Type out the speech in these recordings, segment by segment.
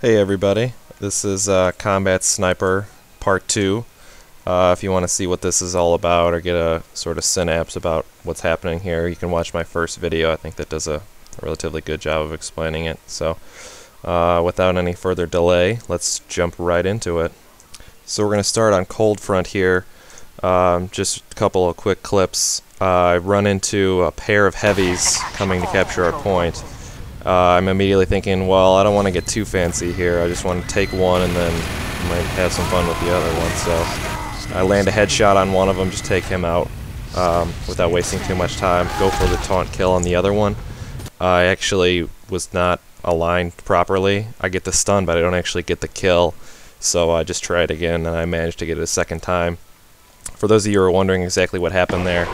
Hey everybody, this is Combat Sniper Part 2. If you want to see what this is all about or get a sort of synapse about what's happening here, you can watch my first video. I think that does a relatively good job of explaining it. So without any further delay, let's jump right into it. So we're going to start on cold front here. Just a couple of quick clips. I run into a pair of heavies coming to capture our point. I'm immediately thinking, well, I don't want to get too fancy here. I just want to take one and then might have some fun with the other one. So I land a headshot on one of them, just take him out without wasting too much time. Go for the taunt kill on the other one. I actually was not aligned properly. I get the stun, but I don't actually get the kill. So I just tried again, and I managed to get it a second time. For those of you who are wondering exactly what happened there,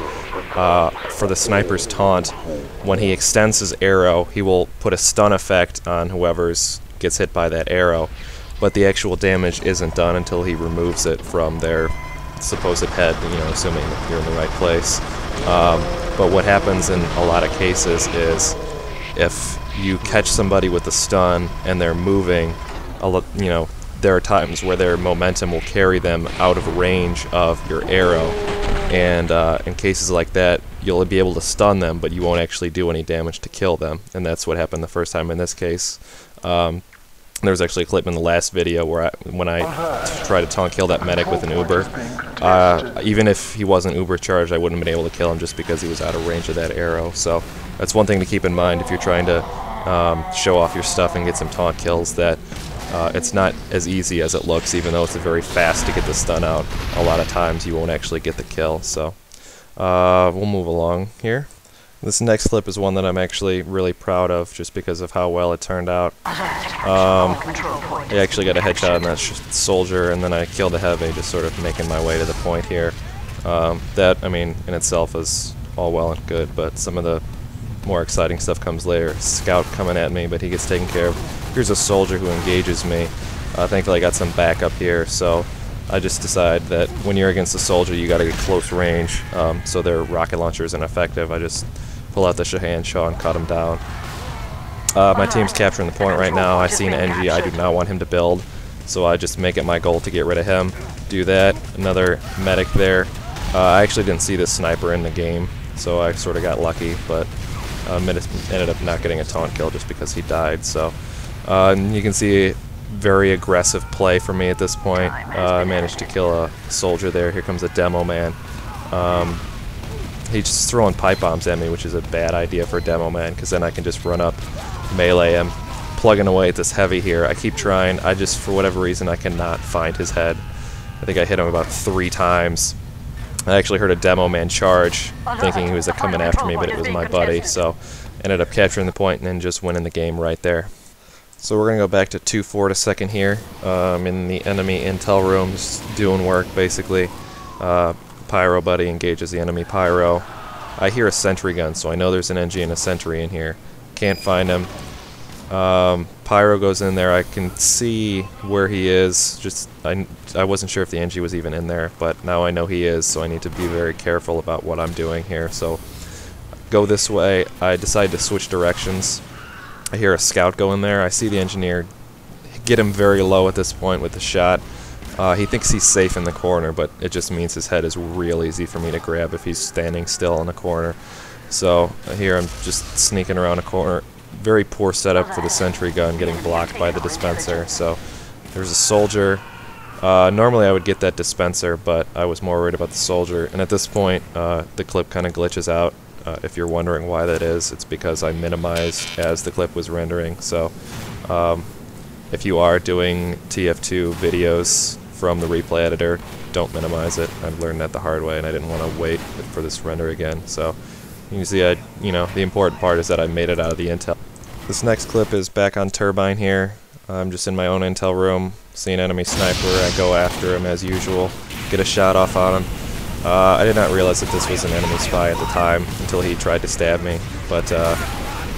for the sniper's taunt, when he extends his arrow, he will put a stun effect on whoever's gets hit by that arrow, but the actual damage isn't done until he removes it from their supposed head, assuming that you're in the right place. But what happens in a lot of cases is if you catch somebody with a stun and they're moving, there are times where their momentum will carry them out of range of your arrow, and in cases like that, you'll be able to stun them, but you won't actually do any damage to kill them, and that's what happened the first time in this case. There was actually a clip in the last video where when I tried to taunt kill that medic with an Uber, even if he wasn't Uber charged, I wouldn't have been able to kill him just because he was out of range of that arrow. So that's one thing to keep in mind if you're trying to show off your stuff and get some taunt kills, that it's not as easy as it looks. Even though it's very fast to get the stun out, a lot of times you won't actually get the kill. So we'll move along here. This next clip is one that I'm actually really proud of, just because of how well it turned out. I actually got a headshot on that soldier, and then I killed a heavy, just sort of making my way to the point here. That, I mean, in itself is all well and good, but some of the more exciting stuff comes later. Scout coming at me, but he gets taken care of. Here's a soldier who engages me. Thankfully I got some backup here, so I just decide that when you're against a soldier, you gotta get close range, so their rocket launcher isn't effective. I just pull out the Shahanshah and cut him down. My team's capturing the point right now. I see an NG. I do not want him to build, so I just make it my goal to get rid of him. Do that. Another medic there. I actually didn't see this sniper in the game, so I sort of got lucky, but ended up not getting a taunt kill just because he died. So you can see very aggressive play for me at this point. I managed to kill a soldier there. Here comes a demo man. He's just throwing pipe bombs at me, which is a bad idea for a demo man, because then I can just run up, melee him, plugging away at this heavy here. I keep trying. I just, for whatever reason, I cannot find his head. I think I hit him about 3 times. I actually heard a demo man charge, thinking he was coming after me, but it was my buddy, so ended up capturing the point and then just winning the game right there. So we're going to go back to 2-4 to second here, in the enemy intel room, just doing work, basically. Pyro buddy engages the enemy pyro. I hear a sentry gun, so I know there's an NG and a sentry in here. Can't find him. Pyro goes in there. I can see where he is. Just I wasn't sure if the NG was even in there, but now I know he is, so I need to be very careful about what I'm doing here. So go this way. I decide to switch directions. I hear a scout go in there. I see the engineer get him very low at this point with the shot. He thinks he's safe in the corner, but it just means his head is real easy for me to grab if he's standing still in the corner. So here I'm just sneaking around a corner. Very poor setup for the sentry gun, getting blocked by the dispenser. So there's a soldier. Normally I would get that dispenser, but I was more worried about the soldier. And at this point, the clip kind of glitches out. If you're wondering why that is, it's because I minimized as the clip was rendering. So if you are doing TF2 videos from the replay editor, don't minimize it. I've learned that the hard way, and I didn't want to wait for this render again. So you can see, the important part is that I made it out of the intel. This next clip is back on Turbine here. I'm just in my own intel room, see an enemy sniper. I go after him as usual, get a shot off on him. I did not realize that this was an enemy spy at the time until he tried to stab me. But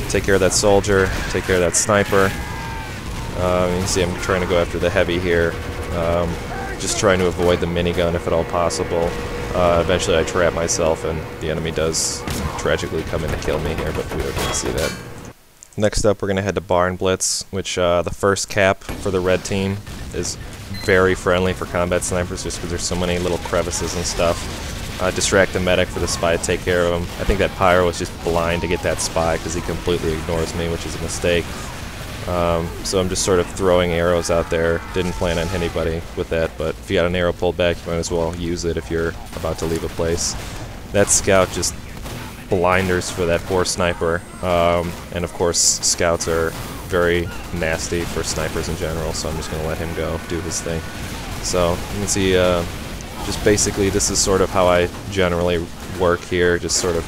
take care of that soldier, take care of that sniper. You can see I'm trying to go after the heavy here, just trying to avoid the minigun if at all possible. Eventually I trap myself, and the enemy does tragically come in to kill me here, but we don't get to see that. Next up, we're going to head to Barn Blitz, which the first cap for the red team is very friendly for combat snipers just because there's so many little crevices and stuff. Distract the medic for the spy to take care of him. I think that pyro was just blind to get that spy because he completely ignores me, which is a mistake. So I'm just sort of throwing arrows out there. Didn't plan on hitting anybody with that, but if you got an arrow pulled back, you might as well use it if you're about to leave a place. That scout just blinders for that poor sniper, and of course scouts are very nasty for snipers in general, so I'm just going to let him go do his thing. So you can see just basically this is sort of how I generally work here, just sort of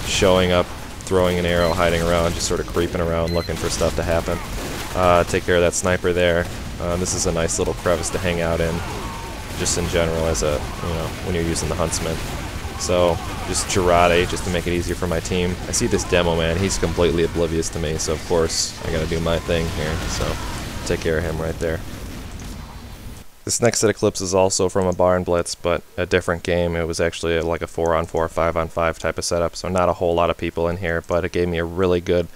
showing up, throwing an arrow, hiding around, just sort of creeping around looking for stuff to happen. Take care of that sniper there. This is a nice little crevice to hang out in, just in general as a, when you're using the Huntsman. So just Jarate, just to make it easier for my team. I see this demo man, he's completely oblivious to me, so of course I gotta do my thing here, so take care of him right there. This next set of clips is also from a Barn Blitz, but a different game. It was actually like a 4-on-4, 5-on-5 type of setup, so not a whole lot of people in here, but it gave me a really good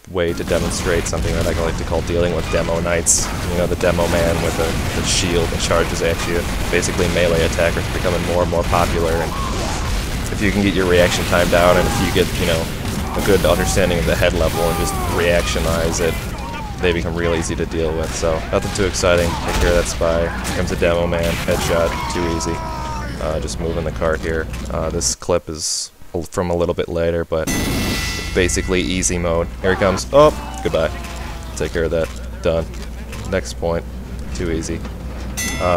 way to demonstrate something that I like to call dealing with demo knights. You know, the demo man with the shield that charges at you. Basically melee attackers becoming more and more popular, and if you can get your reaction time down, and if you get, a good understanding of the head level and just reactionize it, they become real easy to deal with. So nothing too exciting. Take care of that spy. Here comes a demo man. Headshot. Too easy. Just moving the cart here. This clip is from a little bit later, but basically easy mode. Here he comes. Oh, goodbye. Take care of that. Done. Next point. Too easy.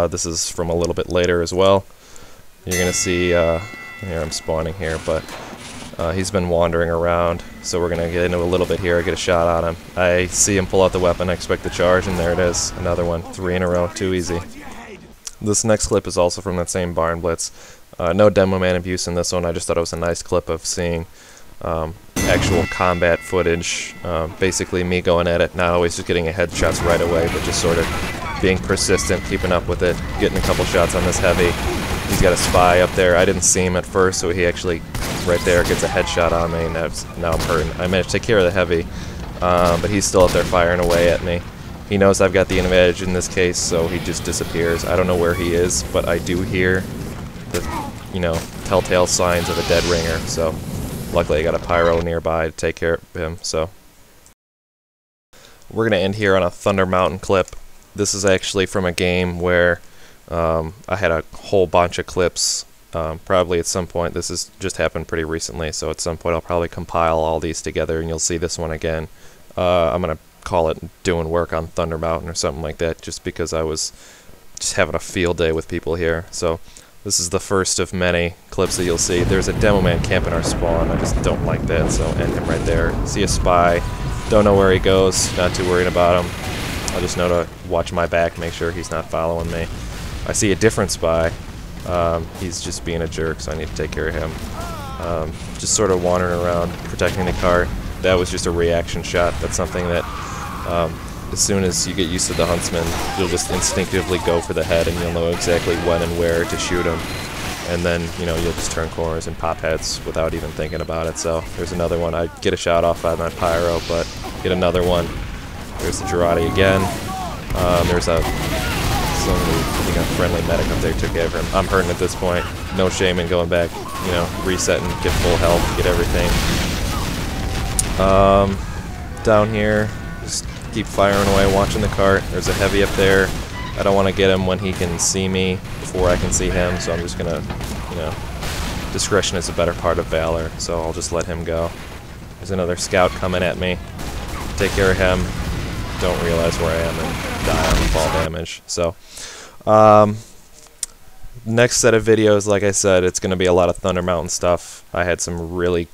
This is from a little bit later as well. You're gonna see, here I'm spawning here, but he's been wandering around, so we're gonna get into a little bit here. I get a shot on him. I see him pull out the weapon, I expect the charge, and there it is. Another one. 3 in a row. Too easy. This next clip is also from that same Barn Blitz. No demo man abuse in this one. I just thought it was a nice clip of seeing actual combat footage, basically me going at it, not always just getting a headshots right away, but just sort of being persistent, keeping up with it, getting a couple shots on this heavy. He's got a spy up there. I didn't see him at first, so he actually, right there, gets a headshot on me, and now I'm hurting. I managed to take care of the heavy, but he's still up there firing away at me. He knows I've got the advantage in this case, so he just disappears. I don't know where he is, but I do hear the, telltale signs of a dead ringer, so luckily I got a pyro nearby to take care of him. So we're going to end here on a Thunder Mountain clip. This is actually from a game where I had a whole bunch of clips, probably at some point. This has just happened pretty recently, so at some point I'll probably compile all these together and you'll see this one again. I'm going to call it Doing Work on Thunder Mountain or something like that, just because I was just having a field day with people here. So this is the first of many clips that you'll see. There's a demo man camping our spawn. I just don't like that, so end him right there. See a spy, don't know where he goes, not too worried about him. I just know to watch my back, make sure he's not following me. I see a different spy. He's just being a jerk, so I need to take care of him. Just sort of wandering around, protecting the cart. That was just a reaction shot. That's something that as soon as you get used to the Huntsman, you'll just instinctively go for the head, and you'll know exactly when and where to shoot him. And then, you'll just turn corners and pop heads without even thinking about it. So there's another one. I get a shot off on that pyro, but get another one. There's the Jarate again. There's a friendly medic up there, took care of him. I'm hurting at this point. No shame in going back, resetting, get full health, get everything. Down here, just keep firing away, watching the cart. There's a heavy up there. I don't want to get him when he can see me before I can see him, so I'm just gonna, discretion is a better part of valor, so I'll just let him go. There's another scout coming at me. Take care of him. Don't realize where I am and die on fall damage. So, next set of videos, like I said, it's going to be a lot of Thunder Mountain stuff. I had some really,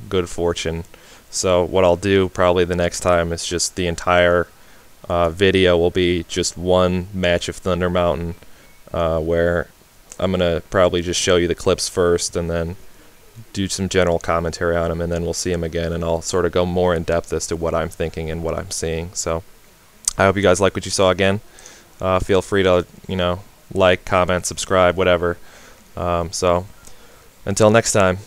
good fortune. So what I'll do probably the next time is just the entire video will be just one match of Thunder Mountain, where I'm going to probably just show you the clips first and then do some general commentary on them, and then we'll see them again, and I'll sort of go more in depth as to what I'm thinking and what I'm seeing. So I hope you guys like what you saw again. Feel free to, like, comment, subscribe, whatever. So until next time.